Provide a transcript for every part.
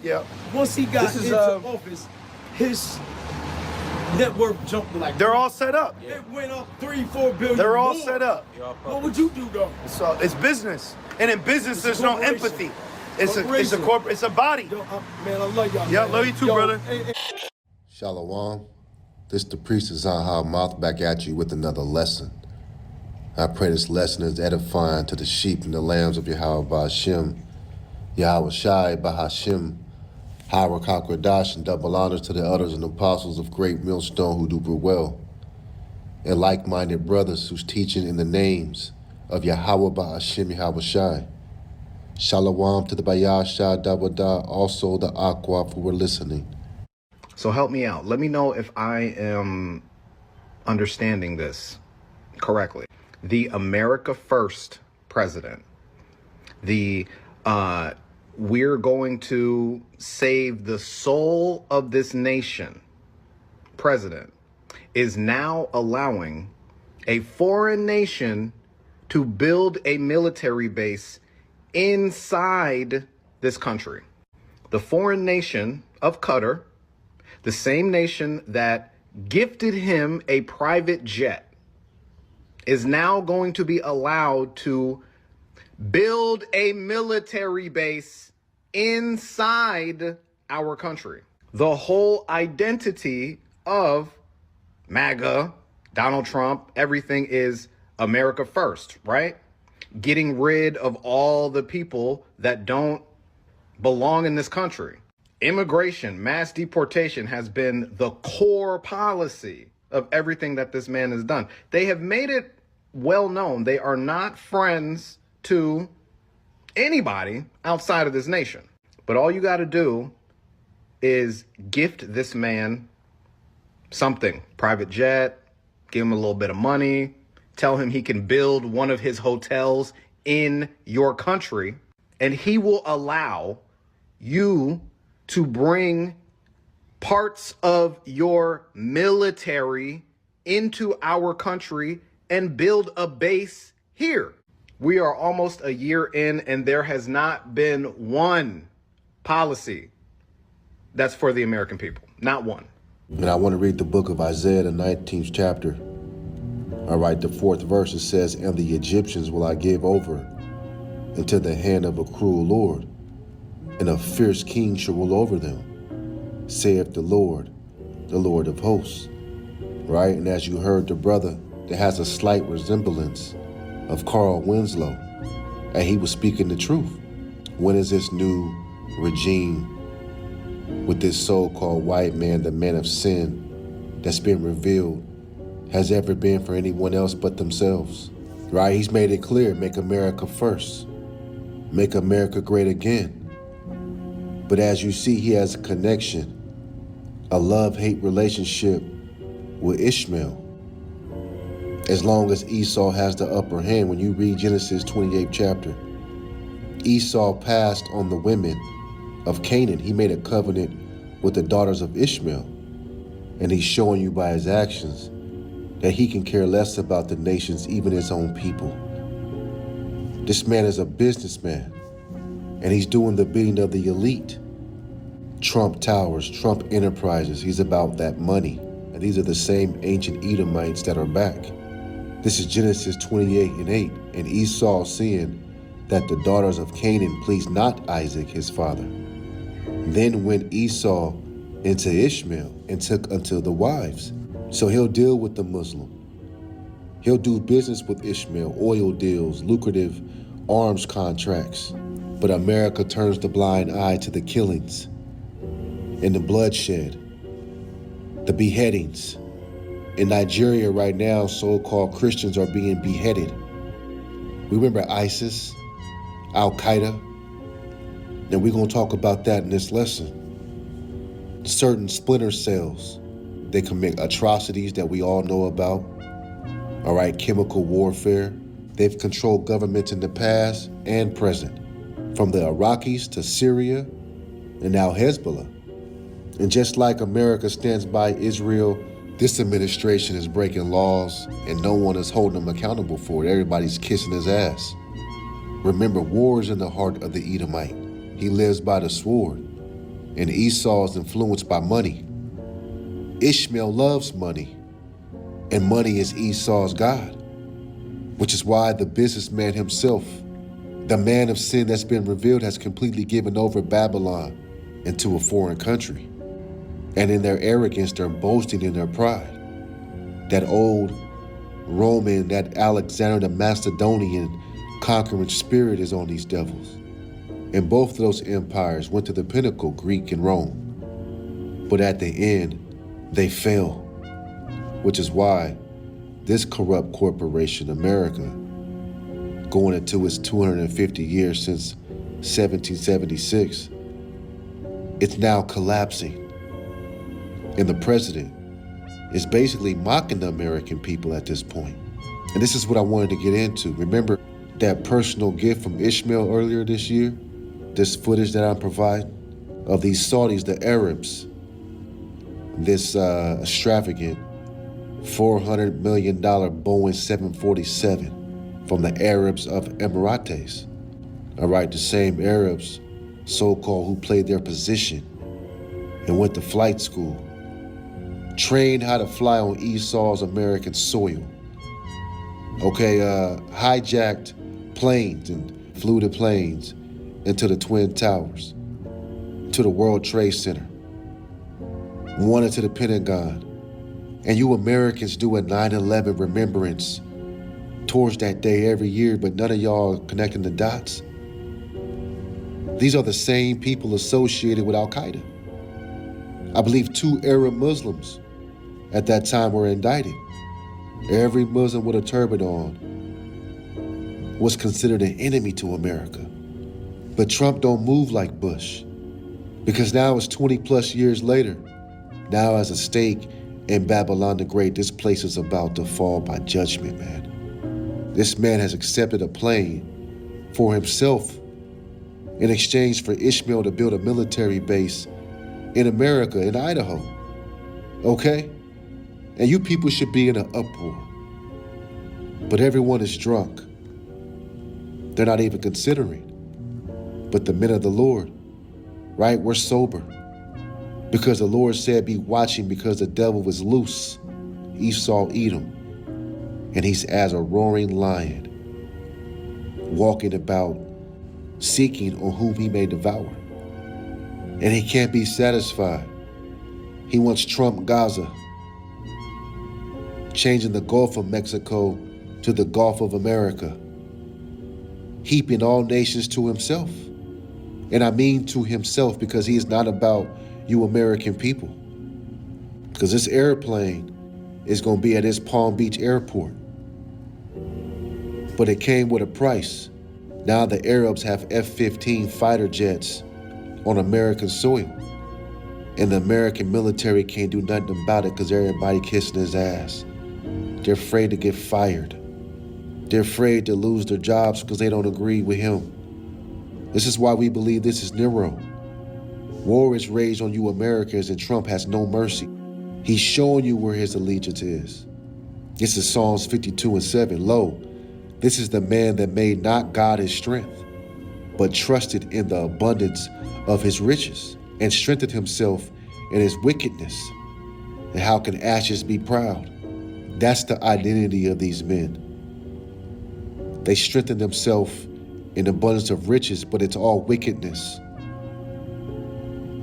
Yeah. Once he got into office, his net worth jumped like. They're all set up. It went up 3-4 billion. They're all more. set up. What would you do though? It's business, and in business there's no empathy. It's a corporate. It's a body. Yo, man, I love y'all. Yeah, love you too, brother. Shalom. This the priest of ZAQAN, mouth back at you with another lesson. I pray this lesson is edifying to the sheep and the lambs of YAHAWASHI, YAHAWASHI, BAHASHAM, HAKODASH, and double honors to the elders and apostles of great millstone who do well, and like-minded brothers whose teaching in the names of Yahawah, BAHASHAM, YAHAWASHI. Shalom to the BAHASHAM, THAWADAH, also the AHCH who were listening. So help me out. Let me know if I am understanding this correctly. The America First president, the we're going to save the soul of this nation president is now allowing a foreign nation to build a military base inside this country. The foreign nation of Qatar, the same nation that gifted him a private jet, is now going to be allowed to build a military base inside our country. The whole identity of MAGA, Donald Trump, everything is America first, right? Getting rid of all the people that don't belong in this country. Immigration, mass deportation has been the core policy of everything that this man has done. They have made it well known they are not friends to anybody outside of this nation. But all you got to do is gift this man something, private jet, give him a little bit of money, tell him he can build one of his hotels in your country, and he will allow you to bring parts of your military into our country and build a base here. We are almost a year in, and there has not been one policy that's for the American people. Not one. And I want to read the book of Isaiah, the 19th chapter. All right, the 4th verse, it says, "And the Egyptians will I give over into the hand of a cruel Lord, and a fierce king shall rule over them, saith the Lord of hosts." Right? And as you heard the brother, that has a slight resemblance of Carl Winslow, and he was speaking the truth. When is this new regime with this so-called white man, the man of sin, that's been revealed, has ever been for anyone else but themselves? Right? He's made it clear, make America first. Make America great again. But as you see, he has a connection, a love-hate relationship with Ishmael. As long as Esau has the upper hand, when you read Genesis 28th chapter, Esau passed on the women of Canaan. He made a covenant with the daughters of Ishmael. And he's showing you by his actions that he can care less about the nations, even his own people. This man is a businessman, and he's doing the bidding of the elite. Trump Towers, Trump Enterprises, he's about that money. And these are the same ancient Edomites that are back. This is Genesis 28:8, and Esau seeing that the daughters of Canaan pleased not Isaac his father, then went Esau into Ishmael and took unto the wives. So he'll deal with the Muslim. He'll do business with Ishmael, oil deals, lucrative arms contracts. But America turns the blind eye to the killings and the bloodshed, the beheadings. In Nigeria right now, so-called Christians are being beheaded. Remember ISIS, Al-Qaeda? And we're going to talk about that in this lesson. Certain splinter cells, they commit atrocities that we all know about. All right, chemical warfare. They've controlled governments in the past and present, from the Iraqis to Syria and now Hezbollah. And just like America stands by Israel, this administration is breaking laws and no one is holding them accountable for it. Everybody's kissing his ass. Remember, war is in the heart of the Edomite. He lives by the sword. And Esau is influenced by money. Ishmael loves money, and money is Esau's God, which is why the businessman himself, the man of sin that's been revealed, has completely given over Babylon into a foreign country. And in their arrogance, they're boasting in their pride. That old Roman, that Alexander the Macedonian conquering spirit is on these devils. And both of those empires went to the pinnacle, Greek and Rome. But at the end, they fell, which is why this corrupt corporation, America, going into its 250 years since 1776, it's now collapsing. And the president is basically mocking the American people at this point. And this is what I wanted to get into. Remember that personal gift from Ishmael earlier this year? This footage that I'm providing of these Saudis, the Arabs, this extravagant $400 million Boeing 747 from the Arabs of Emirates. All right, the same Arabs, so-called, who played their position and went to flight school, trained how to fly on Esau's American soil. Okay, hijacked planes and flew the planes into the Twin Towers, to the World Trade Center, one into the Pentagon. And you Americans do a 9/11 remembrance towards that day every year, but none of y'all are connecting the dots. These are the same people associated with Al-Qaeda. I believe 2 Arab Muslims at that time were indicted. Every Muslim with a turban on was considered an enemy to America. But Trump don't move like Bush, because now it's 20 plus years later. Now as a stake in Babylon the Great, this place is about to fall by judgment, man. This man has accepted a plane for himself in exchange for Ishmael to build a military base in America, in Idaho, okay? And you people should be in an uproar. But everyone is drunk. They're not even considering. But the men of the Lord, right, we're sober. Because the Lord said, be watching, because the devil was loose. Esau eat him. And he's as a roaring lion, walking about, seeking on whom he may devour. And he can't be satisfied. He wants Trump Gaza, changing the Gulf of Mexico to the Gulf of America, heaping all nations to himself. And I mean to himself, because he is not about you American people. Because this airplane is going to be at his Palm Beach airport. But it came with a price. Now the Arabs have F-15 fighter jets on American soil. And the American military can't do nothing about it because everybody kissing his ass. They're afraid to get fired. They're afraid to lose their jobs because they don't agree with him. This is why we believe this is Nero. War is raged on you Americans, and Trump has no mercy. He's showing you where his allegiance is. This is Psalms 52:7. Lo, this is the man that made not God his strength, but trusted in the abundance of his riches, and strengthened himself in his wickedness. And how can ashes be proud? That's the identity of these men. They strengthen themselves in abundance of riches, but it's all wickedness.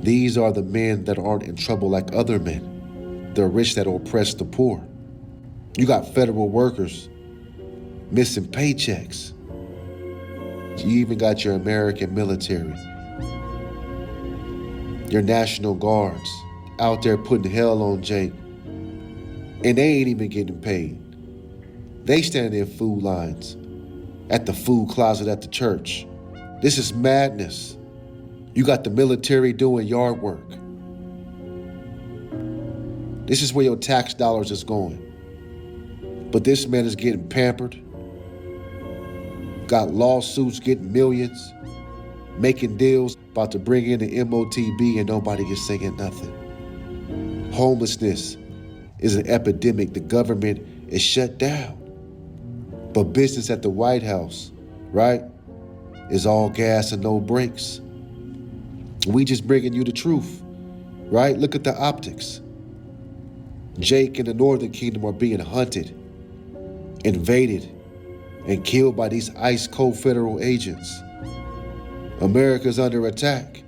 These are the men that aren't in trouble like other men. The rich that oppress the poor. You got federal workers missing paychecks. You even got your American military, your National Guards out there putting hell on Jake. And they ain't even getting paid. They stand in food lines at the food closet at the church. This is madness. You got the military doing yard work. This is where your tax dollars is going. But this man is getting pampered, got lawsuits, getting millions, making deals, about to bring in the MOTB, and nobody is saying nothing. Homelessness is an epidemic. The government is shut down. But business at the White House, right, is all gas and no brakes. We just bringing you the truth, right? Look at the optics. Jake and the Northern Kingdom are being hunted, invaded, and killed by these ice cold federal agents. America's under attack.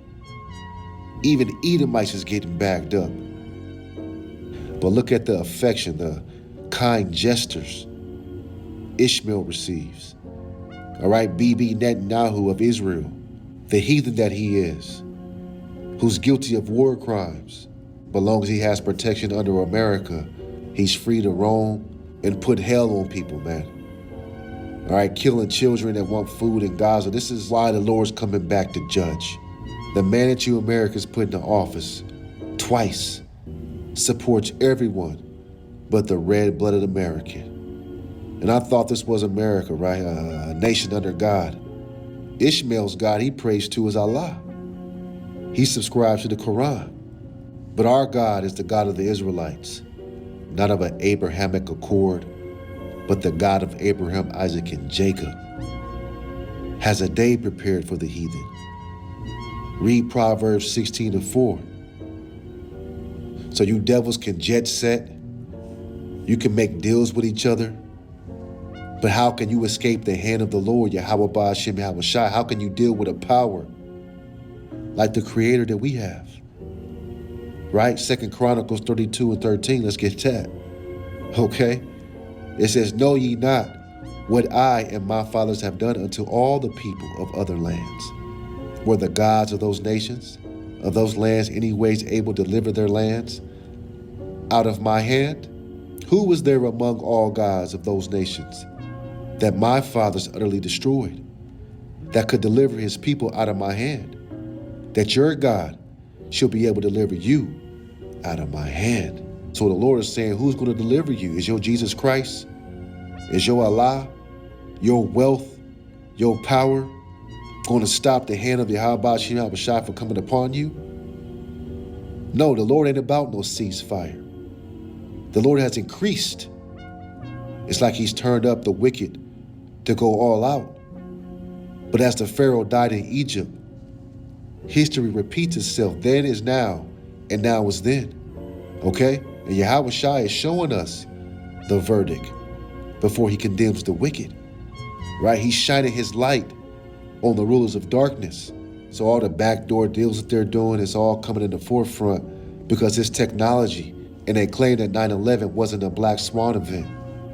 Even Edomites is getting backed up. But look at the affection, the kind gestures Ishmael receives. All right, Bibi Netanyahu of Israel, the heathen that he is, who's guilty of war crimes, but long as he has protection under America, he's free to roam and put hell on people, man. All right, killing children that want food in Gaza. This is why the Lord's coming back to judge. The man that you Americans put in office twice supports everyone but the red-blooded American. And I thought this was America, right? A nation under God. Ishmael's God he prays to is Allah. He subscribes to the Quran. But our God is the God of the Israelites, not of an Abrahamic accord, but the God of Abraham, Isaac, and Jacob. Has a day prepared for the heathen. Read Proverbs 16:4. So you devils can jet set. You can make deals with each other. But how can you escape the hand of the Lord, YAHAWAH, BAHASHAM, YAHAWASHI? How can you deal with a power like the Creator that we have? Right? 2 Chronicles 32:13. Let's get that. Okay? It says, know ye not what I and my fathers have done unto all the people of other lands? Were the gods of those nations, of those lands, anyways able to deliver their lands out of my hand? Who was there among all gods of those nations that my fathers utterly destroyed, that could deliver his people out of my hand? That your God shall be able to deliver you out of my hand. So the Lord is saying, who's going to deliver you? Is your Jesus Christ? Is your Allah, your wealth, your power going to stop the hand of YAHAWAH, BAHASHAM, YAHAWASHI from coming upon you? No, the Lord ain't about no ceasefire. The Lord has increased. It's like he's turned up the wicked to go all out. But as the Pharaoh died in Egypt, history repeats itself. Then is now, and now is then. Okay? And YAHAWASHI is showing us the verdict before he condemns the wicked. Right? He's shining his light on the rulers of darkness. So all the backdoor deals that they're doing is all coming in the forefront because it's technology. And they claim that 9/11 wasn't a black swan event.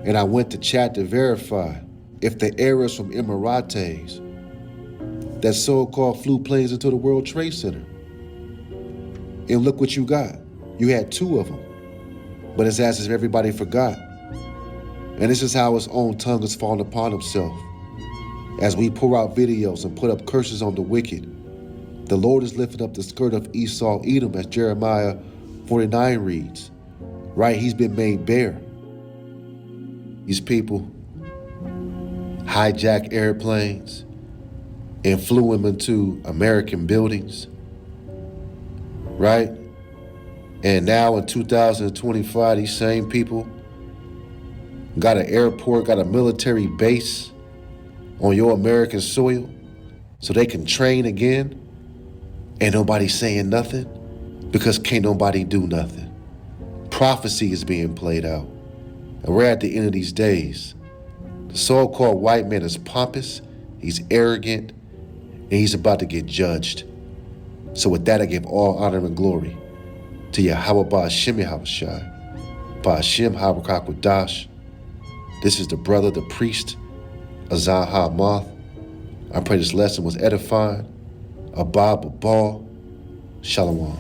And I went to chat to verify if the errors from Emirates that so-called flew planes into the World Trade Center. And look what you got. You had 2 of them. But it's as if everybody forgot. And this is how his own tongue has fallen upon himself. As we pour out videos and put up curses on the wicked, the Lord is lifting up the skirt of Esau, Edom, as Jeremiah 49 reads. Right? He's been made bare. These people hijack airplanes and flew them into American buildings. Right? And now in 2025, these same people got an airport, got a military base on your American soil so they can train again, and nobody's saying nothing because can't nobody do nothing. Prophecy is being played out, and we're at the end of these days. The so-called white man is pompous, he's arrogant, and he's about to get judged. So with that, I give all honor and glory to YAHAWAH, BAHASHAM, YAHAWASHI, BAHASHAM, YAHAWAH. This is the brother, the priest, Azan Ha-Moth. I pray this lesson was edifying. Abba, Babal, Shalom.